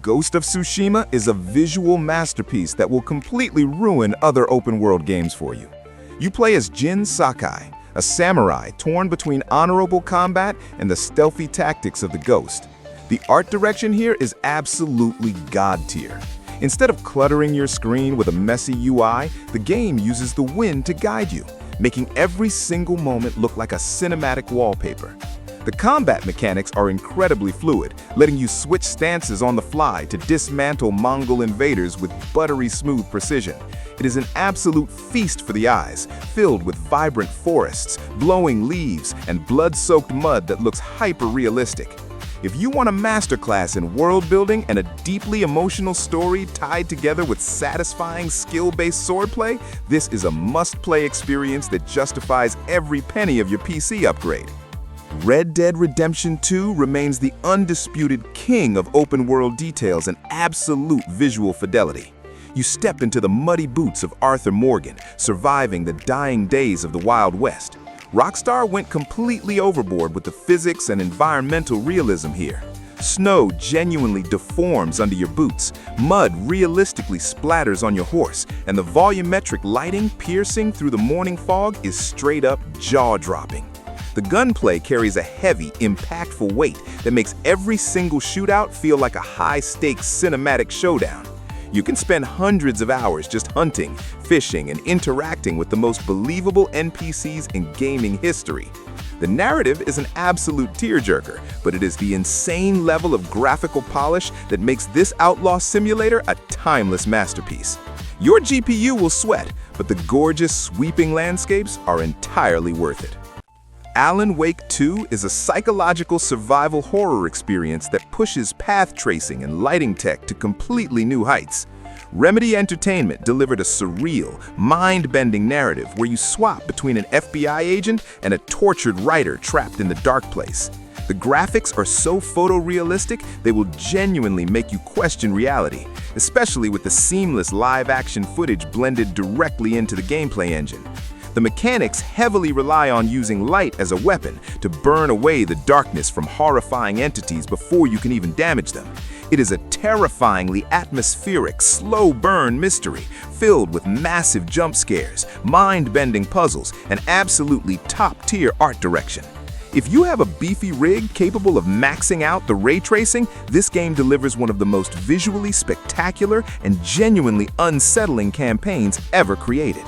Ghost of Tsushima is a visual masterpiece that will completely ruin other open-world games for you. You play as Jin Sakai, a samurai torn between honorable combat and the stealthy tactics of the Ghost. The art direction here is absolutely god-tier. Instead of cluttering your screen with a messy UI, the game uses the wind to guide you, making every single moment look like a cinematic wallpaper. The combat mechanics are incredibly fluid, letting you switch stances on the fly to dismantle Mongol invaders with buttery smooth precision. It is an absolute feast for the eyes, filled with vibrant forests, glowing leaves, and blood-soaked mud that looks hyper-realistic. If you want a masterclass in world building and a deeply emotional story tied together with satisfying skill-based swordplay, this is a must-play experience that justifies every penny of your PC upgrade. Red Dead Redemption 2 remains the undisputed king of open-world details and absolute visual fidelity. You step into the muddy boots of Arthur Morgan, surviving the dying days of the Wild West. Rockstar went completely overboard with the physics and environmental realism here. Snow genuinely deforms under your boots, mud realistically splatters on your horse, and the volumetric lighting piercing through the morning fog is straight-up jaw-dropping. The gunplay carries a heavy, impactful weight that makes every single shootout feel like a high-stakes cinematic showdown. You can spend hundreds of hours just hunting, fishing, and interacting with the most believable NPCs in gaming history. The narrative is an absolute tearjerker, but it is the insane level of graphical polish that makes this outlaw simulator a timeless masterpiece. Your GPU will sweat, but the gorgeous, sweeping landscapes are entirely worth it. Alan Wake 2 is a psychological survival horror experience that pushes path tracing and lighting tech to completely new heights. Remedy Entertainment delivered a surreal, mind-bending narrative where you swap between an FBI agent and a tortured writer trapped in the dark place. The graphics are so photorealistic they will genuinely make you question reality, especially with the seamless live-action footage blended directly into the gameplay engine. The mechanics heavily rely on using light as a weapon to burn away the darkness from horrifying entities before you can even damage them. It is a terrifyingly atmospheric, slow-burn mystery filled with massive jump scares, mind-bending puzzles, and absolutely top-tier art direction. If you have a beefy rig capable of maxing out the ray tracing, this game delivers one of the most visually spectacular and genuinely unsettling campaigns ever created.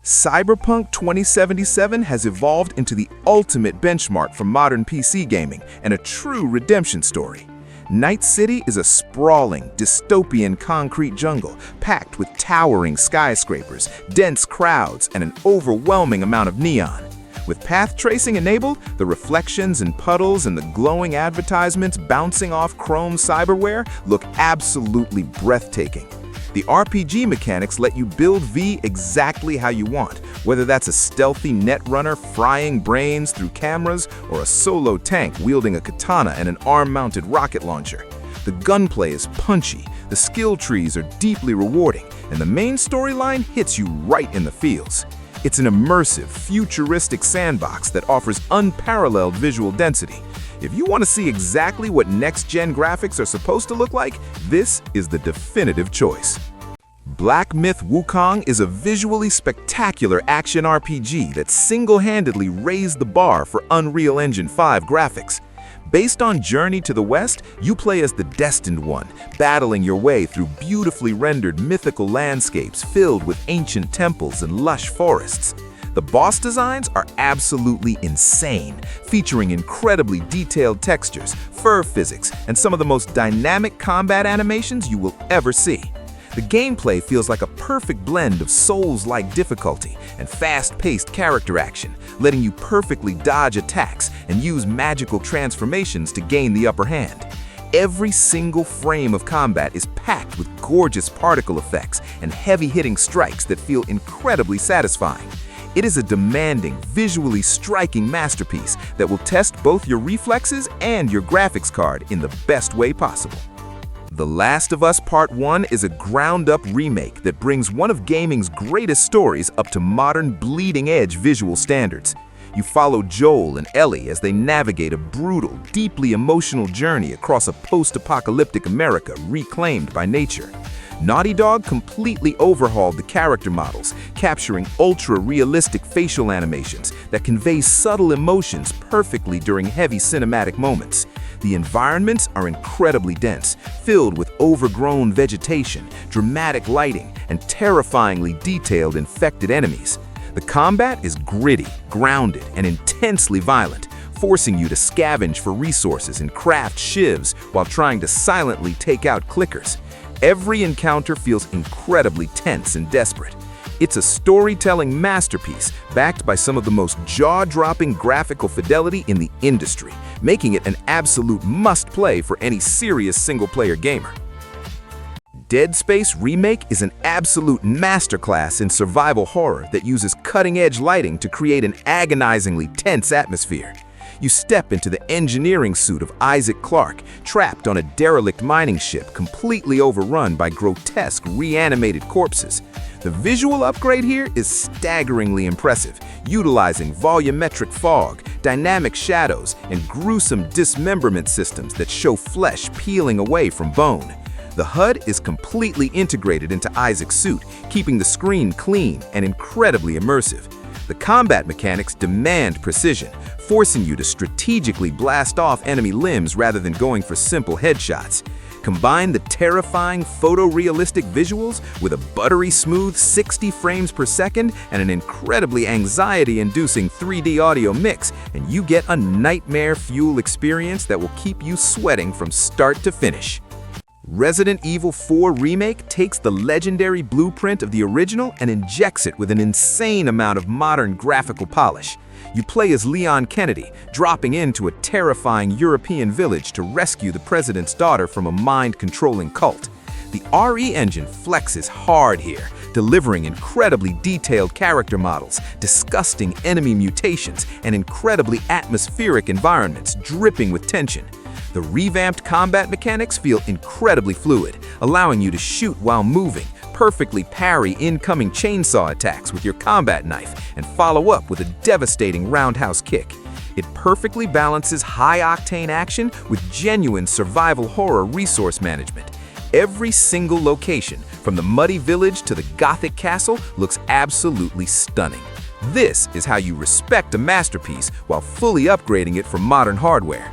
Cyberpunk 2077 has evolved into the ultimate benchmark for modern PC gaming and a true redemption story. Night City is a sprawling, dystopian concrete jungle packed with towering skyscrapers, dense crowds, and an overwhelming amount of neon. With path tracing enabled, the reflections and puddles and the glowing advertisements bouncing off chrome cyberware look absolutely breathtaking. The RPG mechanics let you build V exactly how you want, whether that's a stealthy netrunner frying brains through cameras or a solo tank wielding a katana and an arm-mounted rocket launcher. The gunplay is punchy, the skill trees are deeply rewarding, and the main storyline hits you right in the feels. It's an immersive, futuristic sandbox that offers unparalleled visual density. If you want to see exactly what next-gen graphics are supposed to look like, this is the definitive choice. Black Myth Wukong is a visually spectacular action RPG that single-handedly raised the bar for Unreal Engine 5 graphics. Based on Journey to the West, you play as the Destined One, battling your way through beautifully rendered mythical landscapes filled with ancient temples and lush forests. The boss designs are absolutely insane, featuring incredibly detailed textures, fur physics, and some of the most dynamic combat animations you will ever see. The gameplay feels like a perfect blend of Souls-like difficulty and fast-paced character action, letting you perfectly dodge attacks and use magical transformations to gain the upper hand. Every single frame of combat is packed with gorgeous particle effects and heavy-hitting strikes that feel incredibly satisfying. It is a demanding, visually striking masterpiece that will test both your reflexes and your graphics card in the best way possible. The Last of Us Part 1 is a ground-up remake that brings one of gaming's greatest stories up to modern bleeding-edge visual standards. You follow Joel and Ellie as they navigate a brutal, deeply emotional journey across a post-apocalyptic America reclaimed by nature. Naughty Dog completely overhauled the character models, capturing ultra-realistic facial animations that convey subtle emotions perfectly during heavy cinematic moments. The environments are incredibly dense, filled with overgrown vegetation, dramatic lighting, and terrifyingly detailed infected enemies. The combat is gritty, grounded, and intensely violent, forcing you to scavenge for resources and craft shivs while trying to silently take out clickers. Every encounter feels incredibly tense and desperate. It's a storytelling masterpiece backed by some of the most jaw-dropping graphical fidelity in the industry, making it an absolute must-play for any serious single-player gamer. Dead Space Remake is an absolute masterclass in survival horror that uses cutting-edge lighting to create an agonizingly tense atmosphere. You step into the engineering suit of Isaac Clarke, trapped on a derelict mining ship completely overrun by grotesque reanimated corpses. The visual upgrade here is staggeringly impressive, utilizing volumetric fog, dynamic shadows, and gruesome dismemberment systems that show flesh peeling away from bone. The HUD is completely integrated into Isaac's suit, keeping the screen clean and incredibly immersive. The combat mechanics demand precision, forcing you to strategically blast off enemy limbs rather than going for simple headshots. Combine the terrifying photorealistic visuals with a buttery smooth 60 frames per second and an incredibly anxiety-inducing 3D audio mix, and you get a nightmare fuel experience that will keep you sweating from start to finish. Resident Evil 4 Remake takes the legendary blueprint of the original and injects it with an insane amount of modern graphical polish. You play as Leon Kennedy, dropping into a terrifying European village to rescue the president's daughter from a mind-controlling cult. The RE engine flexes hard here, delivering incredibly detailed character models, disgusting enemy mutations, and incredibly atmospheric environments dripping with tension. The revamped combat mechanics feel incredibly fluid, allowing you to shoot while moving, perfectly parry incoming chainsaw attacks with your combat knife, and follow up with a devastating roundhouse kick. It perfectly balances high-octane action with genuine survival horror resource management. Every single location, from the muddy village to the gothic castle, looks absolutely stunning. This is how you respect a masterpiece while fully upgrading it for modern hardware.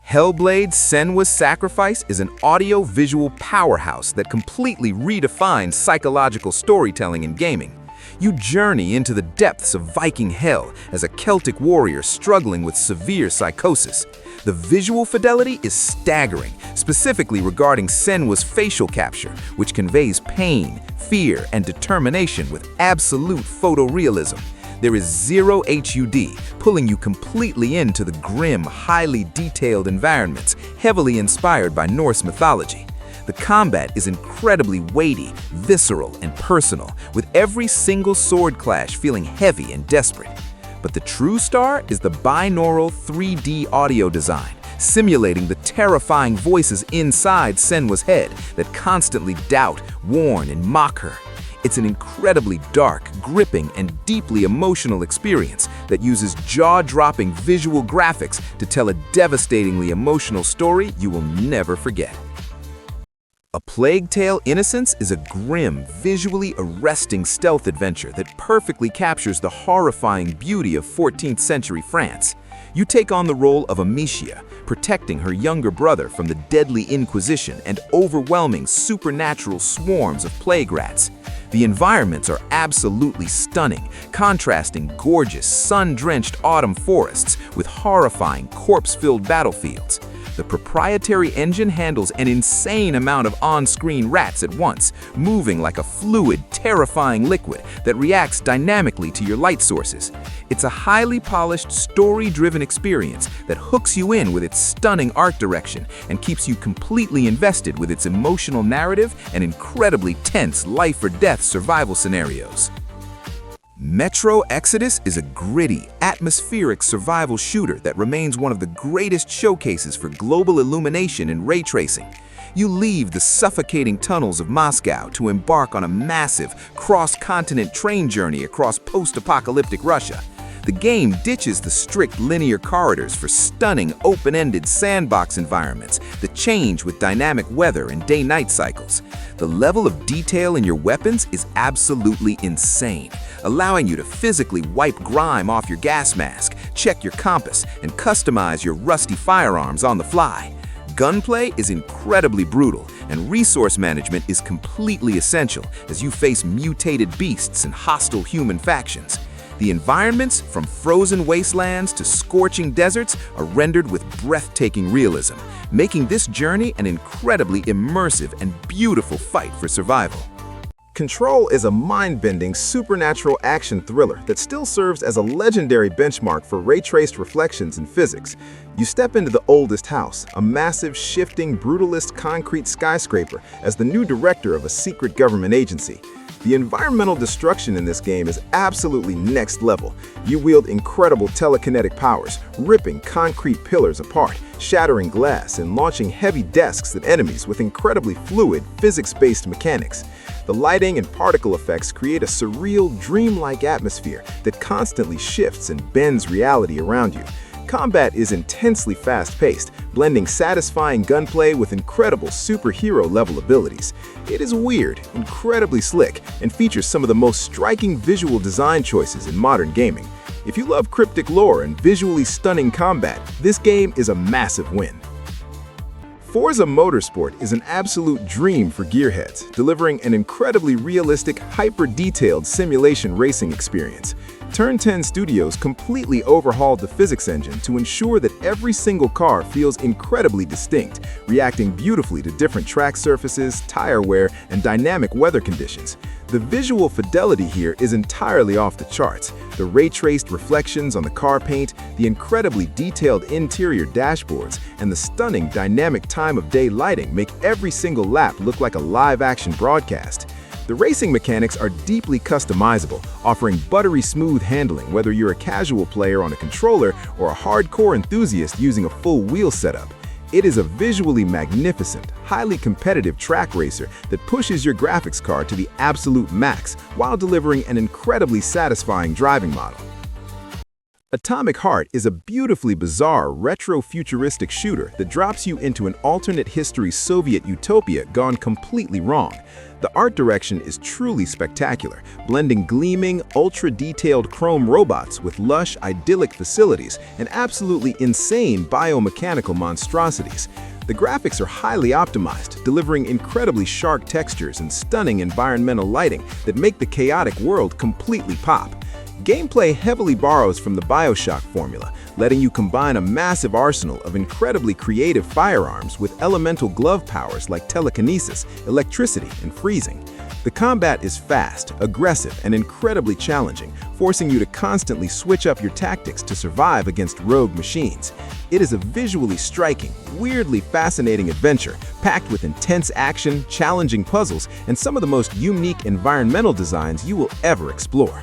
Hellblade: Senua's Sacrifice is an audio-visual powerhouse that completely redefines psychological storytelling in gaming. You journey into the depths of Viking hell as a Celtic warrior struggling with severe psychosis. The visual fidelity is staggering, specifically regarding Senua's facial capture, which conveys pain, fear, and determination with absolute photorealism. There is zero HUD, pulling you completely into the grim, highly detailed environments, heavily inspired by Norse mythology. The combat is incredibly weighty, visceral, and personal, with every single sword clash feeling heavy and desperate. But the true star is the binaural 3D audio design, simulating the terrifying voices inside Senua's head that constantly doubt, warn, and mock her. It's an incredibly dark, gripping, and deeply emotional experience that uses jaw-dropping visual graphics to tell a devastatingly emotional story you will never forget. A Plague Tale: Innocence is a grim, visually arresting stealth adventure that perfectly captures the horrifying beauty of 14th century France. You take on the role of Amicia, protecting her younger brother from the deadly Inquisition and overwhelming supernatural swarms of plague rats. The environments are absolutely stunning, contrasting gorgeous, sun-drenched autumn forests with horrifying, corpse-filled battlefields. The proprietary engine handles an insane amount of on-screen rats at once, moving like a fluid, terrifying liquid that reacts dynamically to your light sources. It's a highly polished, story-driven experience that hooks you in with its stunning art direction and keeps you completely invested with its emotional narrative and incredibly tense life-or-death survival scenarios. Metro Exodus is a gritty, atmospheric survival shooter that remains one of the greatest showcases for global illumination and ray tracing. You leave the suffocating tunnels of Moscow to embark on a massive, cross-continent train journey across post-apocalyptic Russia. The game ditches the strict linear corridors for stunning open-ended sandbox environments that change with dynamic weather and day-night cycles. The level of detail in your weapons is absolutely insane, allowing you to physically wipe grime off your gas mask, check your compass, and customize your rusty firearms on the fly. Gunplay is incredibly brutal, and resource management is completely essential as you face mutated beasts and hostile human factions. The environments, from frozen wastelands to scorching deserts, are rendered with breathtaking realism, making this journey an incredibly immersive and beautiful fight for survival. Control is a mind-bending, supernatural action thriller that still serves as a legendary benchmark for ray-traced reflections in physics. You step into the oldest house, a massive, shifting, brutalist concrete skyscraper, as the new director of a secret government agency. The environmental destruction in this game is absolutely next level. You wield incredible telekinetic powers, ripping concrete pillars apart, shattering glass, and launching heavy desks at enemies with incredibly fluid, physics-based mechanics. The lighting and particle effects create a surreal, dreamlike atmosphere that constantly shifts and bends reality around you. Combat is intensely fast-paced, blending satisfying gunplay with incredible superhero-level abilities. It is weird, incredibly slick, and features some of the most striking visual design choices in modern gaming. If you love cryptic lore and visually stunning combat, this game is a massive win. Forza Motorsport is an absolute dream for gearheads, delivering an incredibly realistic, hyper-detailed simulation racing experience. Turn 10 Studios completely overhauled the physics engine to ensure that every single car feels incredibly distinct, reacting beautifully to different track surfaces, tire wear, and dynamic weather conditions. The visual fidelity here is entirely off the charts. The ray-traced reflections on the car paint, the incredibly detailed interior dashboards, and the stunning dynamic time-of-day lighting make every single lap look like a live-action broadcast. The racing mechanics are deeply customizable, offering buttery smooth handling whether you're a casual player on a controller or a hardcore enthusiast using a full wheel setup. It is a visually magnificent, highly competitive track racer that pushes your graphics card to the absolute max while delivering an incredibly satisfying driving model. Atomic Heart is a beautifully bizarre, retro-futuristic shooter that drops you into an alternate history Soviet utopia gone completely wrong. The art direction is truly spectacular, blending gleaming, ultra-detailed chrome robots with lush, idyllic facilities and absolutely insane biomechanical monstrosities. The graphics are highly optimized, delivering incredibly sharp textures and stunning environmental lighting that make the chaotic world completely pop. Gameplay heavily borrows from the BioShock formula, letting you combine a massive arsenal of incredibly creative firearms with elemental glove powers like telekinesis, electricity, and freezing. The combat is fast, aggressive, and incredibly challenging, forcing you to constantly switch up your tactics to survive against rogue machines. It is a visually striking, weirdly fascinating adventure, packed with intense action, challenging puzzles, and some of the most unique environmental designs you will ever explore.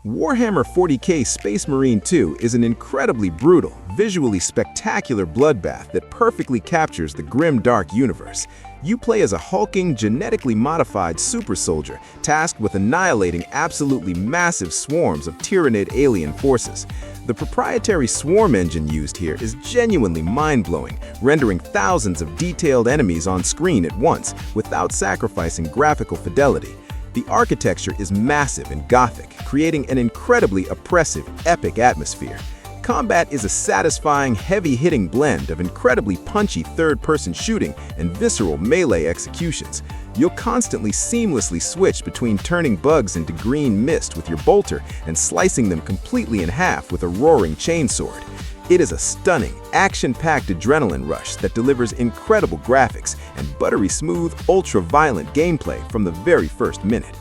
Warhammer 40K Space Marine 2 is an incredibly brutal, visually spectacular bloodbath that perfectly captures the grim dark universe. You play as a hulking, genetically modified super soldier tasked with annihilating absolutely massive swarms of Tyranid alien forces. The proprietary swarm engine used here is genuinely mind-blowing, rendering thousands of detailed enemies on screen at once without sacrificing graphical fidelity. The architecture is massive and gothic, creating an incredibly oppressive, epic atmosphere. Combat is a satisfying, heavy-hitting blend of incredibly punchy third-person shooting and visceral melee executions. You'll constantly seamlessly switch between turning bugs into green mist with your bolter and slicing them completely in half with a roaring chainsword. It is a stunning, action-packed adrenaline rush that delivers incredible graphics and buttery smooth, ultra-violent gameplay from the very first minute.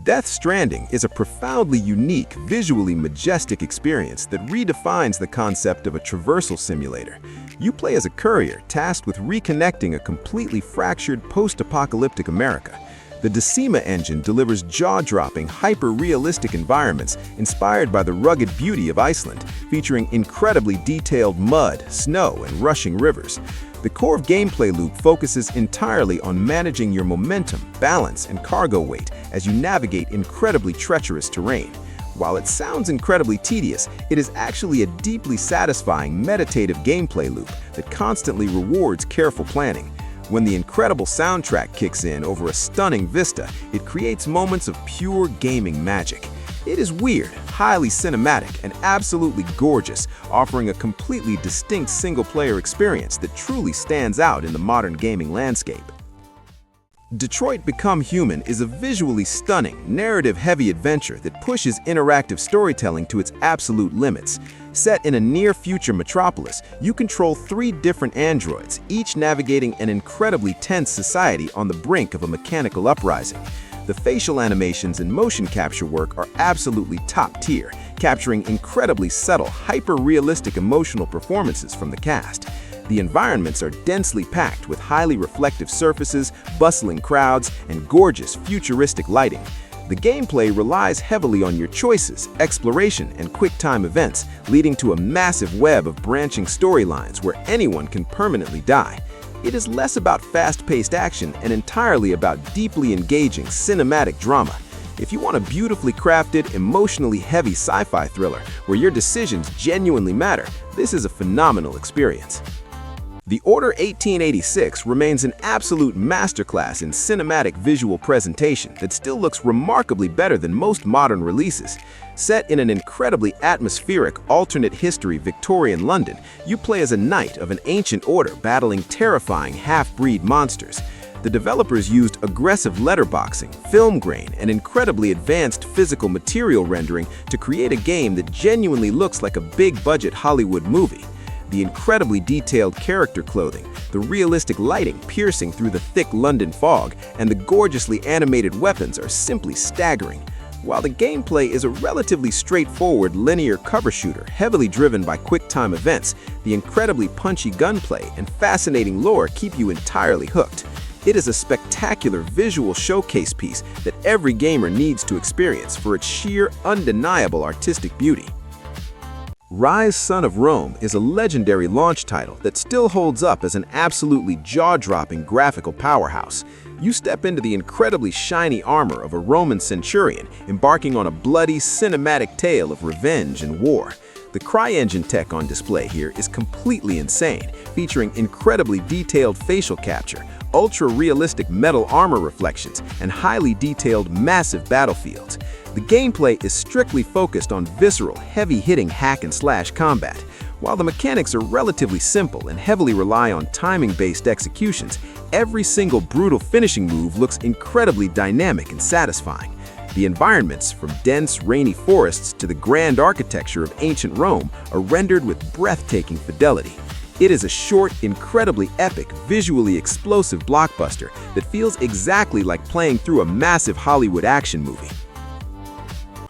Death Stranding is a profoundly unique, visually majestic experience that redefines the concept of a traversal simulator. You play as a courier tasked with reconnecting a completely fractured post-apocalyptic America. The Decima engine delivers jaw-dropping, hyper-realistic environments inspired by the rugged beauty of Iceland, featuring incredibly detailed mud, snow, and rushing rivers. The core gameplay loop focuses entirely on managing your momentum, balance, and cargo weight as you navigate incredibly treacherous terrain. While it sounds incredibly tedious, it is actually a deeply satisfying meditative gameplay loop that constantly rewards careful planning. When the incredible soundtrack kicks in over a stunning vista, it creates moments of pure gaming magic. It is weird, highly cinematic, and absolutely gorgeous, offering a completely distinct single-player experience that truly stands out in the modern gaming landscape. Detroit Become Human is a visually stunning, narrative-heavy adventure that pushes interactive storytelling to its absolute limits. Set in a near-future metropolis, you control 3 different androids, each navigating an incredibly tense society on the brink of a mechanical uprising. The facial animations and motion capture work are absolutely top-tier, capturing incredibly subtle, hyper-realistic emotional performances from the cast. The environments are densely packed with highly reflective surfaces, bustling crowds, and gorgeous, futuristic lighting. The gameplay relies heavily on your choices, exploration, and quick-time events, leading to a massive web of branching storylines where anyone can permanently die. It is less about fast-paced action and entirely about deeply engaging cinematic drama. If you want a beautifully crafted, emotionally heavy sci-fi thriller where your decisions genuinely matter, this is a phenomenal experience. The Order 1886 remains an absolute masterclass in cinematic visual presentation that still looks remarkably better than most modern releases. Set in an incredibly atmospheric alternate history Victorian London, you play as a knight of an ancient order battling terrifying half-breed monsters. The developers used aggressive letterboxing, film grain, and incredibly advanced physical material rendering to create a game that genuinely looks like a big-budget Hollywood movie. The incredibly detailed character clothing, the realistic lighting piercing through the thick London fog, and the gorgeously animated weapons are simply staggering. While the gameplay is a relatively straightforward linear cover shooter heavily driven by quick-time events, the incredibly punchy gunplay and fascinating lore keep you entirely hooked. It is a spectacular visual showcase piece that every gamer needs to experience for its sheer, undeniable artistic beauty. Rise, Son of Rome is a legendary launch title that still holds up as an absolutely jaw-dropping graphical powerhouse. You step into the incredibly shiny armor of a Roman centurion, embarking on a bloody, cinematic tale of revenge and war. The CryEngine tech on display here is completely insane, featuring incredibly detailed facial capture, ultra-realistic metal armor reflections, and highly detailed, massive battlefields. The gameplay is strictly focused on visceral, heavy-hitting hack-and-slash combat. While the mechanics are relatively simple and heavily rely on timing-based executions, every single brutal finishing move looks incredibly dynamic and satisfying. The environments, from dense, rainy forests to the grand architecture of ancient Rome, are rendered with breathtaking fidelity. It is a short, incredibly epic, visually explosive blockbuster that feels exactly like playing through a massive Hollywood action movie.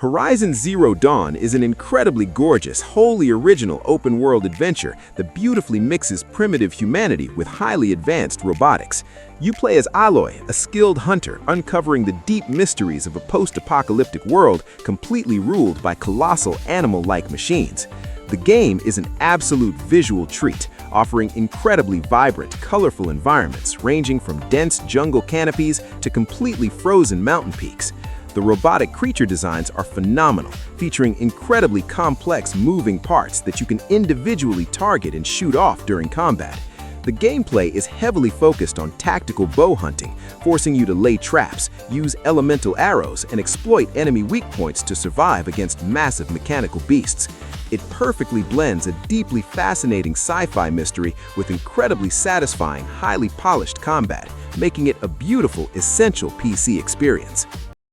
Horizon Zero Dawn is an incredibly gorgeous, wholly original open-world adventure that beautifully mixes primitive humanity with highly advanced robotics. You play as Aloy, a skilled hunter uncovering the deep mysteries of a post-apocalyptic world completely ruled by colossal animal-like machines. The game is an absolute visual treat, offering incredibly vibrant, colorful environments ranging from dense jungle canopies to completely frozen mountain peaks. The robotic creature designs are phenomenal, featuring incredibly complex moving parts that you can individually target and shoot off during combat. The gameplay is heavily focused on tactical bow hunting, forcing you to lay traps, use elemental arrows, and exploit enemy weak points to survive against massive mechanical beasts. It perfectly blends a deeply fascinating sci-fi mystery with incredibly satisfying, highly polished combat, making it a beautiful, essential PC experience.